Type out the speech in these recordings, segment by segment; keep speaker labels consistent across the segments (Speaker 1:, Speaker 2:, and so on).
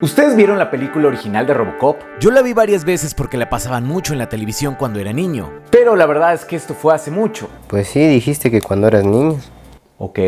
Speaker 1: ¿Ustedes vieron la película original de RoboCop?
Speaker 2: Yo la vi varias veces porque la pasaban mucho en la televisión cuando era niño.
Speaker 1: Pero la verdad es que esto fue hace mucho.
Speaker 3: Pues sí, dijiste que cuando eras niño.
Speaker 1: Ok.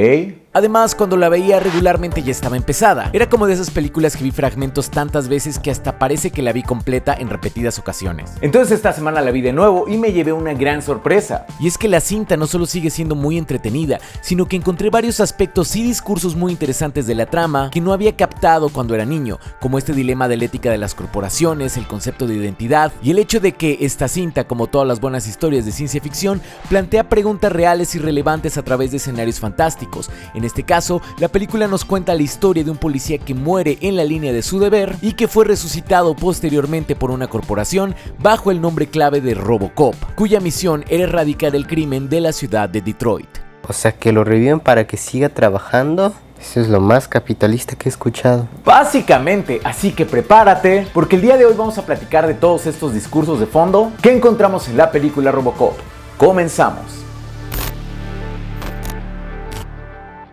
Speaker 2: Además, cuando la veía regularmente ya estaba empezada. Era como de esas películas que vi fragmentos tantas veces que hasta parece que la vi completa en repetidas ocasiones.
Speaker 1: Entonces esta semana la vi de nuevo y me llevé una gran sorpresa.
Speaker 2: Y es que la cinta no solo sigue siendo muy entretenida, sino que encontré varios aspectos y discursos muy interesantes de la trama que no había captado cuando era niño, como este dilema de la ética de las corporaciones, el concepto de identidad y el hecho de que esta cinta, como todas las buenas historias de ciencia ficción, plantea preguntas reales y relevantes a través de escenarios fantásticos. En este caso, la película nos cuenta la historia de un policía que muere en la línea de su deber y que fue resucitado posteriormente por una corporación bajo el nombre clave de RoboCop, cuya misión era erradicar el crimen de la ciudad de Detroit.
Speaker 3: O sea, que lo reviven para que siga trabajando. Eso es lo más capitalista que he escuchado.
Speaker 1: Básicamente, así que prepárate, porque el día de hoy vamos a platicar de todos estos discursos de fondo que encontramos en la película RoboCop. Comenzamos.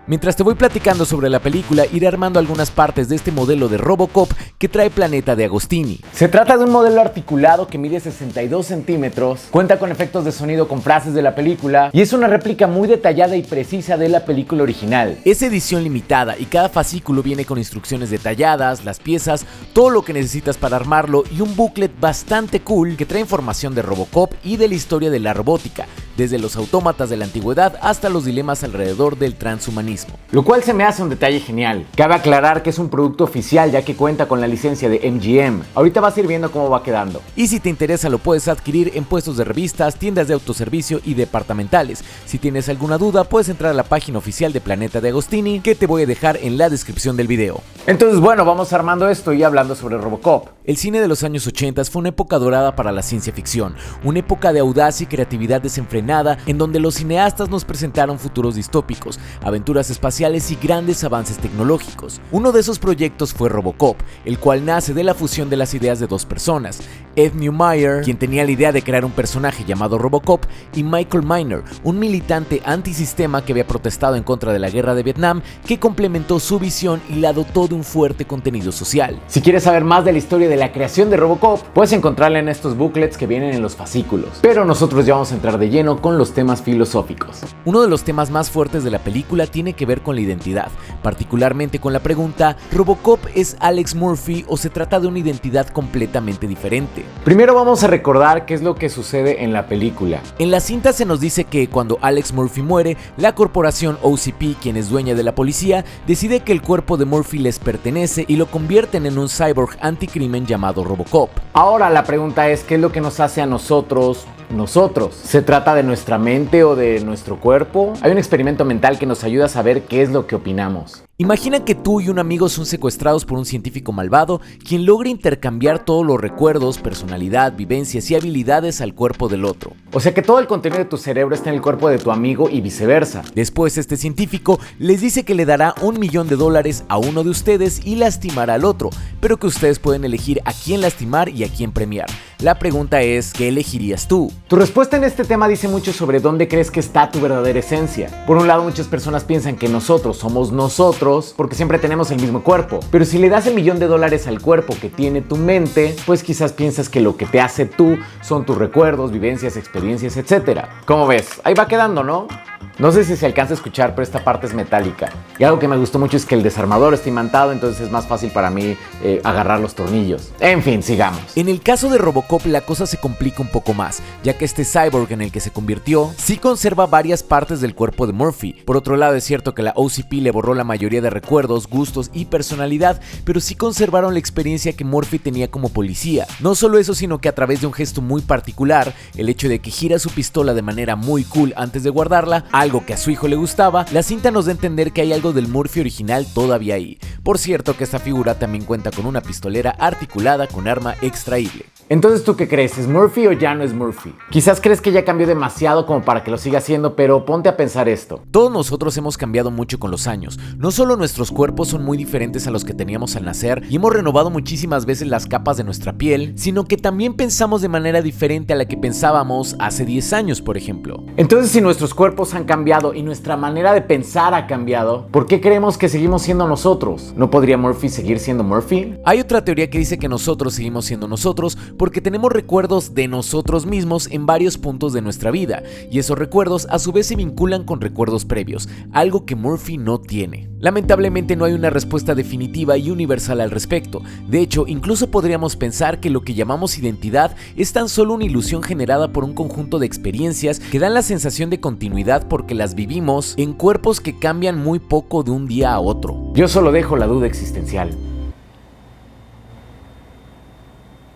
Speaker 2: Mientras te voy platicando sobre la película, iré armando algunas partes de este modelo de RoboCop que trae Planeta de Agostini.
Speaker 1: Se trata de un modelo articulado que mide 62 centímetros, cuenta con efectos de sonido con frases de la película y es una réplica muy detallada y precisa de la película original.
Speaker 2: Es edición limitada y cada fascículo viene con instrucciones detalladas, las piezas, todo lo que necesitas para armarlo y un booklet bastante cool que trae información de RoboCop y de la historia de la robótica, desde los autómatas de la antigüedad hasta los dilemas alrededor del transhumanismo.
Speaker 1: Lo cual se me hace un detalle genial. Cabe aclarar que es un producto oficial ya que cuenta con la licencia de MGM. Ahorita vas a ir viendo cómo va quedando.
Speaker 2: Y si te interesa lo puedes adquirir en puestos de revistas, tiendas de autoservicio y departamentales. Si tienes alguna duda puedes entrar a la página oficial de Planeta de Agostini que te voy a dejar en la descripción del video.
Speaker 1: Entonces bueno, vamos armando esto y hablando sobre RoboCop.
Speaker 2: El cine de los años 80 fue una época dorada para la ciencia ficción, una época de audacia y creatividad desenfrenada en donde los cineastas nos presentaron futuros distópicos, aventuras espaciales y grandes avances tecnológicos. Uno de esos proyectos fue RoboCop, el cual nace de la fusión de las ideas de dos personas, Ed Neumayer, quien tenía la idea de crear un personaje llamado RoboCop, y Michael Miner, un militante antisistema que había protestado en contra de la guerra de Vietnam, que complementó su visión y la dotó de un fuerte contenido social.
Speaker 1: Si quieres saber más de la historia de la creación de RoboCop, puedes encontrarla en estos booklets que vienen en los fascículos. Pero nosotros ya vamos a entrar de lleno con los temas filosóficos.
Speaker 2: Uno de los temas más fuertes de la película tiene que ver con la identidad, particularmente con la pregunta, ¿RoboCop es Alex Murphy o se trata de una identidad completamente diferente?
Speaker 1: Primero vamos a recordar qué es lo que sucede en la película.
Speaker 2: En la cinta se nos dice que cuando Alex Murphy muere, la corporación OCP, quien es dueña de la policía, decide que el cuerpo de Murphy les pertenece y lo convierten en un cyborg anticrimen llamado RoboCop.
Speaker 1: Ahora la pregunta es, ¿qué es lo que nos hace a nosotros? ¿Se trata de nuestra mente o de nuestro cuerpo? Hay un experimento mental que nos ayuda a saber qué es lo que opinamos.
Speaker 2: Imagina que tú y un amigo son secuestrados por un científico malvado quien logra intercambiar todos los recuerdos, personalidad, vivencias y habilidades al cuerpo del otro.
Speaker 1: O sea que todo el contenido de tu cerebro está en el cuerpo de tu amigo y viceversa.
Speaker 2: Después este científico les dice que le dará $1 millón a uno de ustedes y lastimará al otro, pero que ustedes pueden elegir a quién lastimar y a quién premiar. La pregunta es, ¿qué elegirías tú?
Speaker 1: Tu respuesta en este tema dice mucho sobre dónde crees que está tu verdadera esencia. Por un lado, muchas personas piensan que nosotros somos nosotros porque siempre tenemos el mismo cuerpo. Pero si le das $1 millón al cuerpo que tiene tu mente, pues quizás piensas que lo que te hace tú son tus recuerdos, vivencias, experiencias, etc. ¿Cómo ves? Ahí va quedando, ¿no? No sé si se alcanza a escuchar, pero esta parte es metálica. Y algo que me gustó mucho es que el desarmador está imantado, entonces es más fácil para mí agarrar los tornillos. En fin, sigamos.
Speaker 2: En el caso de RoboCop la cosa se complica un poco más, ya que este cyborg en el que se convirtió sí conserva varias partes del cuerpo de Murphy. Por otro lado, es cierto que la OCP le borró la mayoría de recuerdos, gustos y personalidad, pero sí conservaron la experiencia que Murphy tenía como policía. No solo eso, sino que a través de un gesto muy particular, el hecho de que gira su pistola de manera muy cool antes de guardarla, algo que a su hijo le gustaba, la cinta nos da a entender que hay algo del Murphy original todavía ahí. Por cierto que esta figura también cuenta con una pistolera articulada con arma extraíble.
Speaker 1: Entonces, ¿tú qué crees? ¿Es Murphy o ya no es Murphy? Quizás crees que ya cambió demasiado como para que lo siga haciendo, pero ponte a pensar esto.
Speaker 2: Todos nosotros hemos cambiado mucho con los años. No solo nuestros cuerpos son muy diferentes a los que teníamos al nacer y hemos renovado muchísimas veces las capas de nuestra piel, sino que también pensamos de manera diferente a la que pensábamos hace 10 años, por ejemplo.
Speaker 1: Entonces, si nuestros cuerpos han cambiado y nuestra manera de pensar ha cambiado, ¿por qué creemos que seguimos siendo nosotros? ¿No podría Murphy seguir siendo Murphy?
Speaker 2: Hay otra teoría que dice que nosotros seguimos siendo nosotros porque tenemos recuerdos de nosotros mismos en varios puntos de nuestra vida, y esos recuerdos a su vez se vinculan con recuerdos previos, algo que Murphy no tiene. Lamentablemente no hay una respuesta definitiva y universal al respecto. De hecho, incluso podríamos pensar que lo que llamamos identidad es tan solo una ilusión generada por un conjunto de experiencias que dan la sensación de continuidad porque las vivimos en cuerpos que cambian muy poco de un día a otro.
Speaker 1: Yo solo dejo la duda existencial.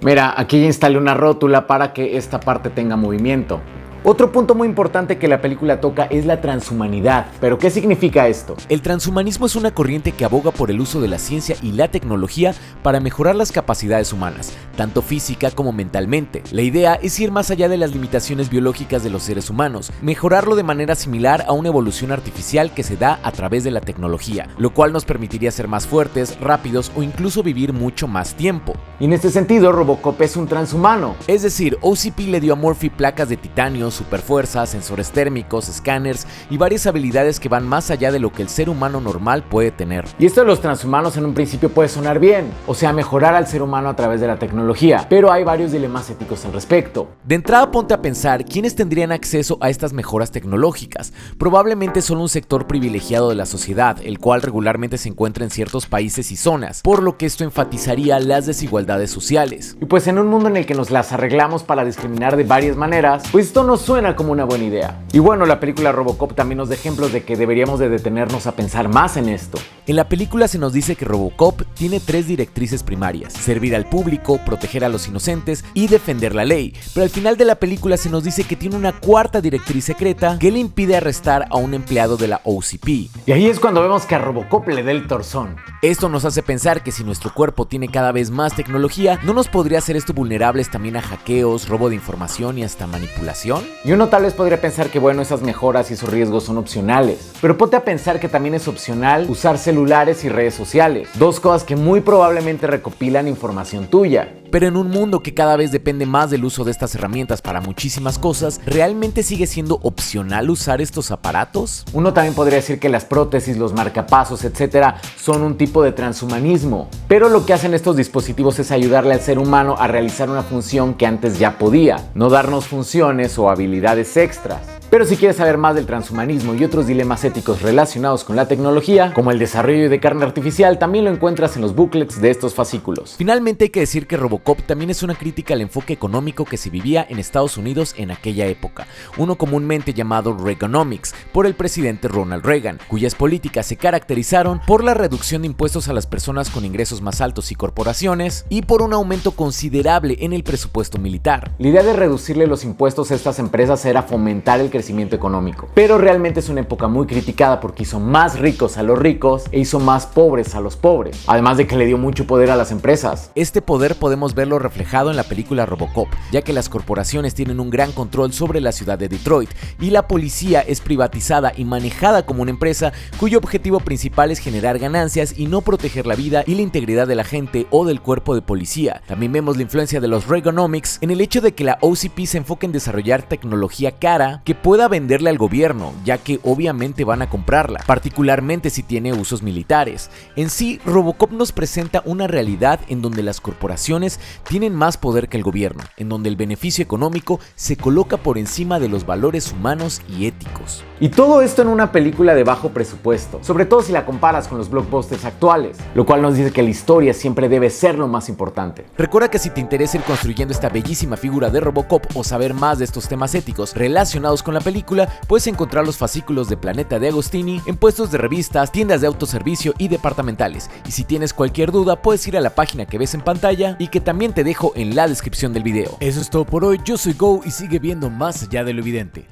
Speaker 1: Mira, aquí ya instalé una rótula para que esta parte tenga movimiento. Otro punto muy importante que la película toca es la transhumanidad. ¿Pero qué significa esto?
Speaker 2: El transhumanismo es una corriente que aboga por el uso de la ciencia y la tecnología para mejorar las capacidades humanas, tanto física como mentalmente. La idea es ir más allá de las limitaciones biológicas de los seres humanos, mejorarlo de manera similar a una evolución artificial que se da a través de la tecnología, lo cual nos permitiría ser más fuertes, rápidos o incluso vivir mucho más tiempo.
Speaker 1: Y en este sentido, Robocop es un transhumano.
Speaker 2: Es decir, OCP le dio a Murphy placas de titanio, superfuerza, sensores térmicos, escáneres y varias habilidades que van más allá de lo que el ser humano normal puede tener.
Speaker 1: Y esto de los transhumanos en un principio puede sonar bien, o sea, mejorar al ser humano a través de la tecnología, pero hay varios dilemas éticos al respecto.
Speaker 2: De entrada ponte a pensar quiénes tendrían acceso a estas mejoras tecnológicas. Probablemente solo un sector privilegiado de la sociedad, el cual regularmente se encuentra en ciertos países y zonas, por lo que esto enfatizaría las desigualdades sociales.
Speaker 1: Y pues en un mundo en el que nos las arreglamos para discriminar de varias maneras, pues esto nos suena como una buena idea. Y bueno, la película Robocop también nos da ejemplos de que deberíamos de detenernos a pensar más en esto.
Speaker 2: En la película se nos dice que Robocop tiene 3 directrices primarias: servir al público, proteger a los inocentes y defender la ley. Pero al final de la película se nos dice que tiene una 4ª directriz secreta que le impide arrestar a un empleado de la OCP.
Speaker 1: Y ahí es cuando vemos que a Robocop le da el torzón.
Speaker 2: Esto nos hace pensar que si nuestro cuerpo tiene cada vez más tecnología, ¿no nos podría hacer esto vulnerables también a hackeos, robo de información y hasta manipulación?
Speaker 1: Y uno tal vez podría pensar que bueno, esas mejoras y esos riesgos son opcionales, pero ponte a pensar que también es opcional usar celulares y redes sociales, dos cosas que muy probablemente recopilan información tuya.
Speaker 2: Pero en un mundo que cada vez depende más del uso de estas herramientas para muchísimas cosas, ¿realmente sigue siendo opcional usar estos aparatos?
Speaker 1: Uno también podría decir que las prótesis, los marcapasos, etcétera, son un tipo de transhumanismo. Pero lo que hacen estos dispositivos es ayudarle al ser humano a realizar una función que antes ya podía, no darnos funciones o habilidades extras. Pero si quieres saber más del transhumanismo y otros dilemas éticos relacionados con la tecnología, como el desarrollo de carne artificial, también lo encuentras en los booklets de estos fascículos.
Speaker 2: Finalmente hay que decir que Robocop también es una crítica al enfoque económico que se vivía en Estados Unidos en aquella época, uno comúnmente llamado Reaganomics, por el presidente Ronald Reagan, cuyas políticas se caracterizaron por la reducción de impuestos a las personas con ingresos más altos y corporaciones, y por un aumento considerable en el presupuesto militar.
Speaker 1: La idea de reducirle los impuestos a estas empresas era fomentar el crecimiento económico, pero realmente es una época muy criticada porque hizo más ricos a los ricos e hizo más pobres a los pobres, además de que le dio mucho poder a las empresas.
Speaker 2: Este poder podemos verlo reflejado en la película Robocop, ya que las corporaciones tienen un gran control sobre la ciudad de Detroit y la policía es privatizada y manejada como una empresa cuyo objetivo principal es generar ganancias y no proteger la vida y la integridad de la gente o del cuerpo de policía. También vemos la influencia de los Reaganomics en el hecho de que la OCP se enfoque en desarrollar tecnología cara que pueda venderle al gobierno, ya que obviamente van a comprarla, particularmente si tiene usos militares. En sí, Robocop nos presenta una realidad en donde las corporaciones tienen más poder que el gobierno, en donde el beneficio económico se coloca por encima de los valores humanos y éticos.
Speaker 1: Y todo esto en una película de bajo presupuesto, sobre todo si la comparas con los blockbusters actuales, lo cual nos dice que la historia siempre debe ser lo más importante.
Speaker 2: Recuerda que si te interesa ir construyendo esta bellísima figura de Robocop o saber más de estos temas éticos relacionados con la película, puedes encontrar los fascículos de Planeta de Agostini en puestos de revistas, tiendas de autoservicio y departamentales. Y si tienes cualquier duda, puedes ir a la página que ves en pantalla y que también te dejo en la descripción del video. Eso es todo por hoy, yo soy Go y sigue viendo más allá de lo evidente.